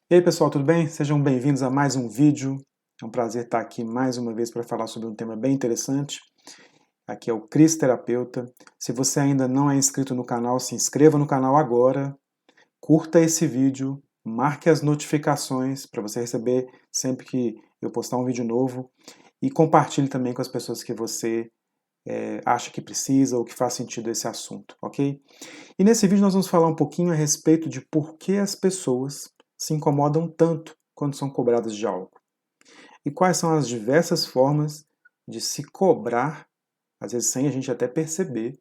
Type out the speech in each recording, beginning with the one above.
E aí pessoal, tudo bem? Sejam bem-vindos a mais um vídeo. É um prazer estar aqui mais uma vez para falar sobre um tema bem interessante. Aqui é o Cris Terapeuta. Se você ainda não é inscrito no canal, se inscreva no canal agora, curta esse vídeo, marque as notificações para você receber sempre que eu postar um vídeo novo e compartilhe também com as pessoas que você acha que precisa ou que faz sentido esse assunto, ok? E nesse vídeo nós vamos falar um pouquinho a respeito de por que as pessoas se incomodam tanto quando são cobradas de algo. E quais são as diversas formas de se cobrar, às vezes sem a gente até perceber,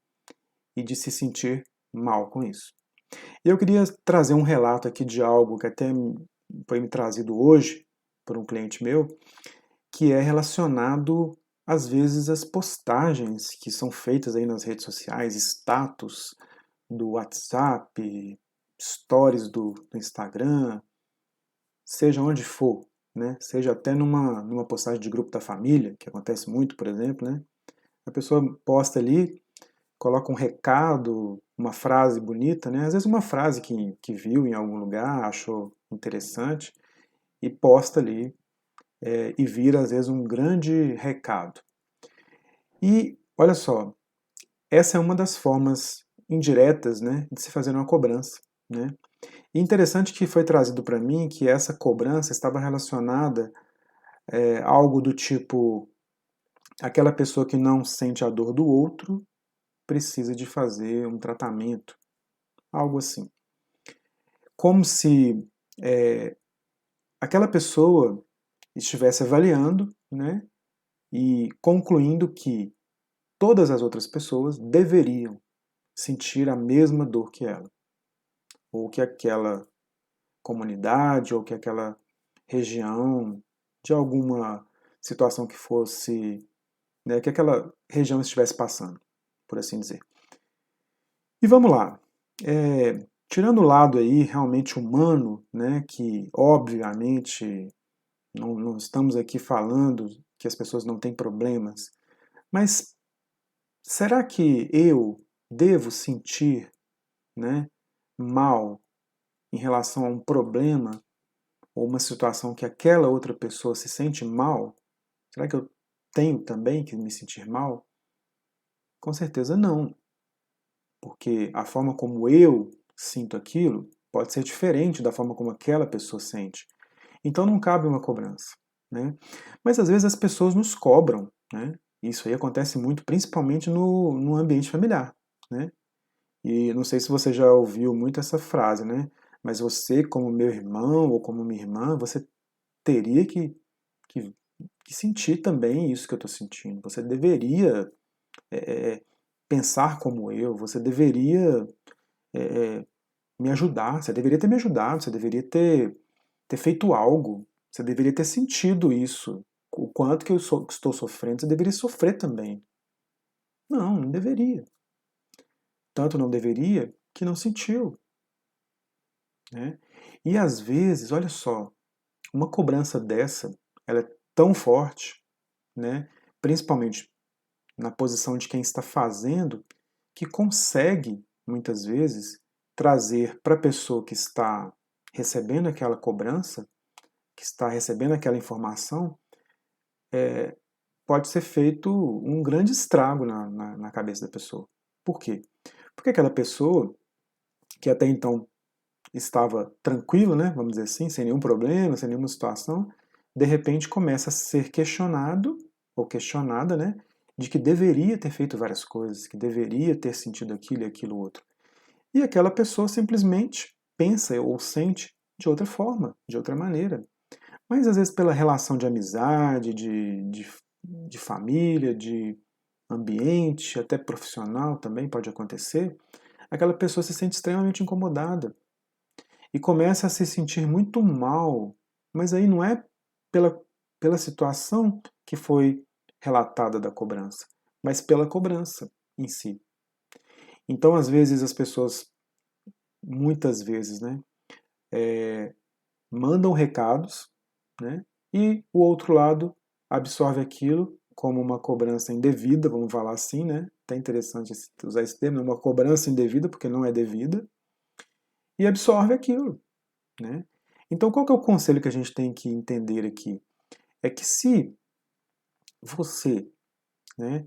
e de se sentir mal com isso. E eu queria trazer um relato aqui de algo que até foi me trazido hoje por um cliente meu, que é relacionado às vezes às postagens que são feitas aí nas redes sociais, status do WhatsApp, stories do Instagram, seja onde for, né? Seja até numa postagem de grupo da família, que acontece muito, por exemplo, né? A pessoa posta ali, coloca um recado, uma frase bonita, né? Às vezes uma frase que viu em algum lugar, achou interessante, e posta ali, e vira às vezes um grande recado. E olha só, essa é uma das formas indiretas, né, de se fazer uma cobrança, né? E interessante que foi trazido para mim que essa cobrança estava relacionada a algo do tipo: aquela pessoa que não sente a dor do outro precisa de fazer um tratamento, algo assim. Como se é, aquela pessoa estivesse avaliando, né, e concluindo que todas as outras pessoas deveriam sentir a mesma dor que ela, ou que aquela comunidade, ou que aquela região, de alguma situação que fosse, né, que aquela região estivesse passando, por assim dizer. E vamos lá. Tirando o lado aí realmente humano, né, que obviamente não estamos aqui falando que as pessoas não têm problemas, mas será que eu devo sentir, né, mal em relação a um problema ou uma situação que aquela outra pessoa se sente mal? Será que eu tenho também que me sentir mal? Com certeza não, porque a forma como eu sinto aquilo pode ser diferente da forma como aquela pessoa sente. Então não cabe uma cobrança, né? Mas às vezes as pessoas nos cobram, né? Isso aí acontece muito, principalmente no ambiente familiar, né? E não sei se você já ouviu muito essa frase, né? Mas você, como meu irmão ou como minha irmã, você teria que, que sentir também isso que eu estou sentindo. Você deveria é, pensar como eu, você deveria me ajudar, você deveria ter me ajudado, você deveria ter feito algo, você deveria ter sentido isso. O quanto que que estou sofrendo, você deveria sofrer também. Não deveria. Tanto não deveria que não sentiu, né? E às vezes, olha só, uma cobrança dessa, ela é tão forte, né? Principalmente na posição de quem está fazendo, que consegue, muitas vezes, trazer para a pessoa que está recebendo aquela cobrança, que está recebendo aquela informação, pode ser feito um grande estrago na cabeça da pessoa. Por quê? Porque aquela pessoa que até então estava tranquila, né, vamos dizer assim, sem nenhum problema, sem nenhuma situação, de repente começa a ser questionado ou questionada, né, de que deveria ter feito várias coisas, que deveria ter sentido aquilo e aquilo outro. E aquela pessoa simplesmente pensa ou sente de outra forma, de outra maneira. Mas às vezes pela relação de amizade, de família, de ambiente, até profissional também pode acontecer, aquela pessoa se sente extremamente incomodada e começa a se sentir muito mal, mas aí não é pela, pela situação que foi relatada da cobrança, mas pela cobrança em si. Então, às vezes, as pessoas, muitas vezes, né, mandam recados, né, e o outro lado absorve aquilo como uma cobrança indevida, vamos falar assim, né? Até interessante usar esse termo, uma cobrança indevida, porque não é devida, e absorve aquilo, né? Então, qual que é o conselho que a gente tem que entender aqui? É que se você, né,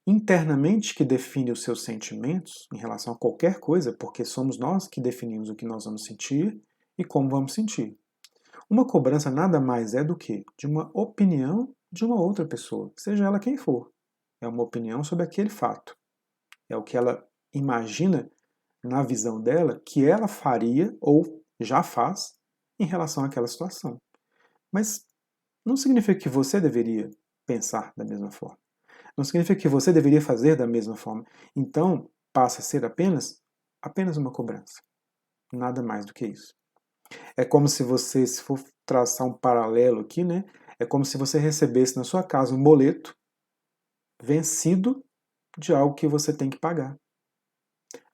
internamente que define os seus sentimentos em relação a qualquer coisa, porque somos nós que definimos o que nós vamos sentir e como vamos sentir. Uma cobrança nada mais é do que de uma opinião de uma outra pessoa, seja ela quem for. É uma opinião sobre aquele fato. É o que ela imagina na visão dela que ela faria ou já faz em relação àquela situação. Mas não significa que você deveria pensar da mesma forma. Não significa que você deveria fazer da mesma forma. Então, passa a ser apenas uma cobrança. Nada mais do que isso. É como se você, se for traçar um paralelo aqui, né? É como se você recebesse na sua casa um boleto vencido de algo que você tem que pagar.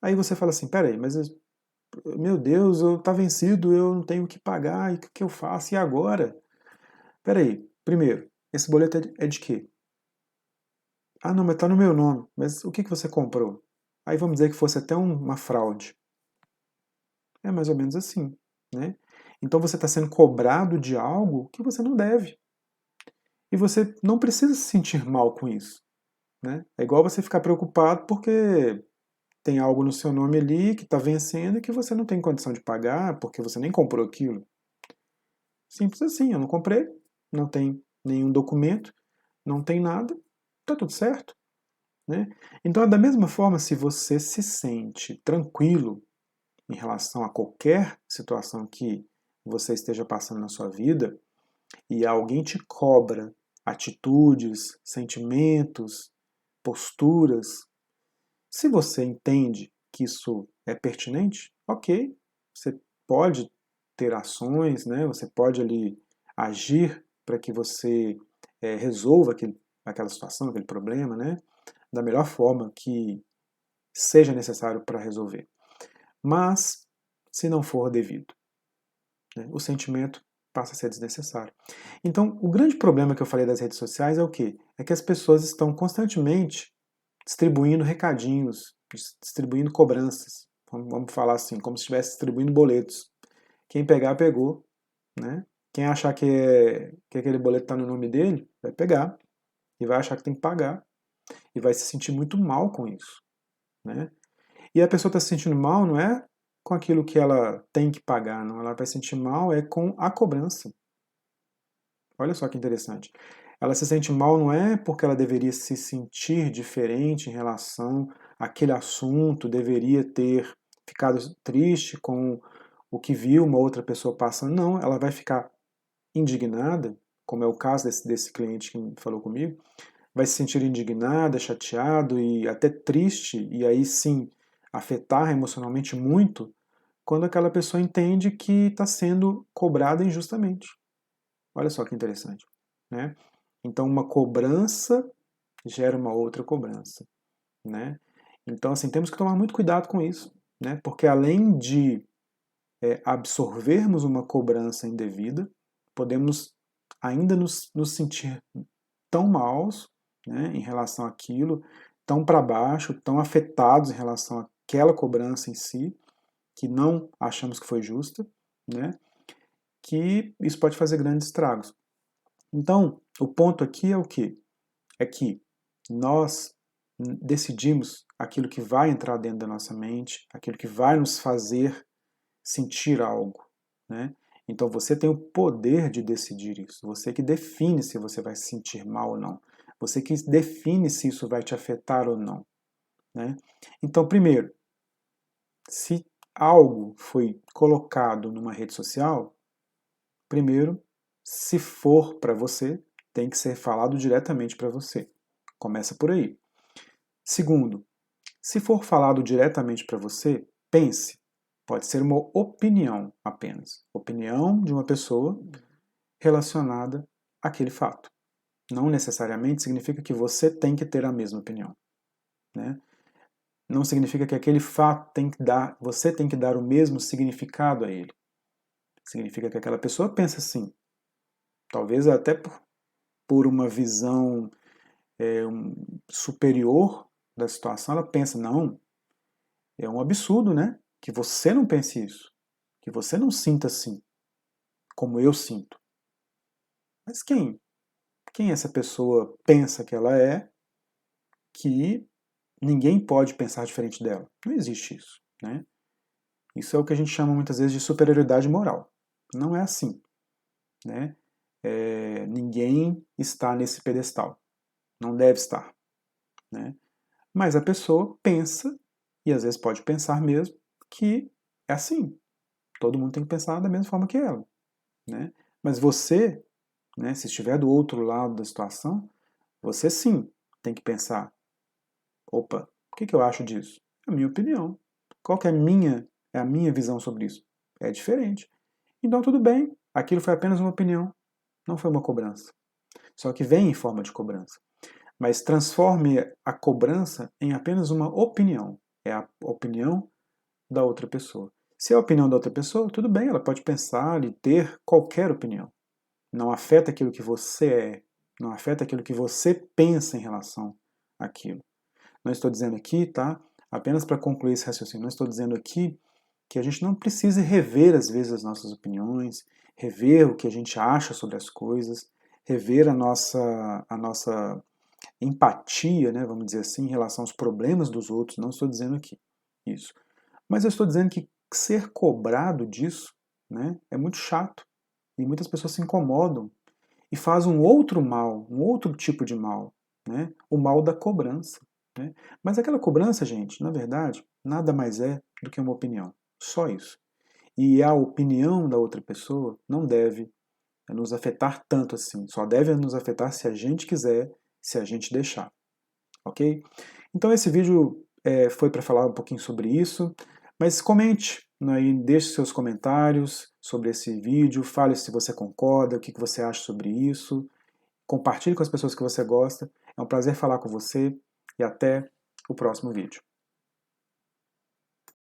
Aí você fala assim, peraí, mas meu Deus, tá vencido, eu não tenho o que pagar, e o que eu faço? E agora? Peraí, primeiro, esse boleto é de quê? Ah, não, mas tá no meu nome. Mas o que você comprou? Aí vamos dizer que fosse até uma fraude. É mais ou menos assim, né? Então você está sendo cobrado de algo que você não deve. E você não precisa se sentir mal com isso, né? É igual você ficar preocupado porque tem algo no seu nome ali que está vencendo e que você não tem condição de pagar porque você nem comprou aquilo. Simples assim, eu não comprei, não tem nenhum documento, não tem nada, tá tudo certo, né? Então, da mesma forma, se você se sente tranquilo em relação a qualquer situação que você esteja passando na sua vida e alguém te cobra atitudes, sentimentos, posturas, se você entende que isso é pertinente, ok, você pode ter ações, né? Você pode ali agir para que você resolva aquela situação, aquele problema, né? Da melhor forma que seja necessário para resolver. Mas, se não for devido, né, o sentimento passa a ser desnecessário. Então, o grande problema que eu falei das redes sociais é o quê? É que as pessoas estão constantemente distribuindo recadinhos, distribuindo cobranças. Vamos falar assim, como se estivesse distribuindo boletos. Quem pegar, pegou, né? Quem achar que aquele boleto está no nome dele, vai pegar e vai achar que tem que pagar e vai se sentir muito mal com isso, né? E a pessoa está se sentindo mal não é com aquilo que ela tem que pagar, não. Ela vai se sentir mal é com a cobrança. Olha só que interessante. Ela se sente mal não é porque ela deveria se sentir diferente em relação àquele assunto, deveria ter ficado triste com o que viu uma outra pessoa passando. Não, ela vai ficar indignada, como é o caso desse cliente que falou comigo, vai se sentir indignada, chateado e até triste, e aí sim afetar emocionalmente muito, quando aquela pessoa entende que está sendo cobrada injustamente. Olha só que interessante, né? Então, uma cobrança gera uma outra cobrança, né? Então, assim, temos que tomar muito cuidado com isso, né? Porque além de absorvermos uma cobrança indevida, podemos ainda nos sentir tão maus, né, em relação àquilo, tão para baixo, tão afetados em relação àquela cobrança em si, que não achamos que foi justa, né? Que isso pode fazer grandes estragos. Então, o ponto aqui é o quê? É que nós decidimos aquilo que vai entrar dentro da nossa mente, aquilo que vai nos fazer sentir algo, né? Então você tem o poder de decidir isso. Você que define se você vai se sentir mal ou não. Você que define se isso vai te afetar ou não, né? Então, primeiro, se algo foi colocado numa rede social, primeiro, se for para você, tem que ser falado diretamente para você. Começa por aí. Segundo, se for falado diretamente para você, pense. Pode ser uma opinião apenas. Opinião de uma pessoa relacionada àquele fato. Não necessariamente significa que você tem que ter a mesma opinião, né? Não significa que aquele fato tem que dar, você tem que dar o mesmo significado a ele. Significa que aquela pessoa pensa assim. Talvez até por uma visão superior da situação, ela pensa, não, é um absurdo, né? Que você não pense isso, que você não sinta assim. como eu sinto. Mas quem essa pessoa pensa que ela é, que ninguém pode pensar diferente dela? Não existe isso, né? Isso é o que a gente chama muitas vezes de superioridade moral. Não é assim, né? Ninguém está nesse pedestal. Não deve estar, né? Mas a pessoa pensa, e às vezes pode pensar mesmo, que é assim. Todo mundo tem que pensar da mesma forma que ela, né? Mas você, né, se estiver do outro lado da situação, você sim tem que pensar, opa, o que eu acho disso? É a minha opinião. Qual que é a minha visão sobre isso? É diferente. Então tudo bem, aquilo foi apenas uma opinião, não foi uma cobrança. Só que vem em forma de cobrança. Mas transforme a cobrança em apenas uma opinião. É a opinião da outra pessoa. Se é a opinião da outra pessoa, tudo bem, ela pode pensar e ter qualquer opinião. Não afeta aquilo que você é, não afeta aquilo que você pensa em relação àquilo. Não estou dizendo aqui, tá? Apenas para concluir esse raciocínio, não estou dizendo aqui que a gente não precise rever às vezes as nossas opiniões, rever o que a gente acha sobre as coisas, rever a nossa empatia, né, vamos dizer assim, em relação aos problemas dos outros. Não estou dizendo aqui isso. Mas eu estou dizendo que ser cobrado disso, né, é muito chato. E muitas pessoas se incomodam e fazem um outro mal, um outro tipo de mal, né? O mal da cobrança. Né? Mas aquela cobrança, gente, na verdade, nada mais é do que uma opinião. Só isso. E a opinião da outra pessoa não deve nos afetar tanto assim. Só deve nos afetar se a gente quiser, se a gente deixar. Ok? Então esse vídeo foi para falar um pouquinho sobre isso. Mas comente, né, deixe seus comentários sobre esse vídeo, fale se você concorda, o que você acha sobre isso, compartilhe com as pessoas que você gosta. É um prazer falar com você e até o próximo vídeo.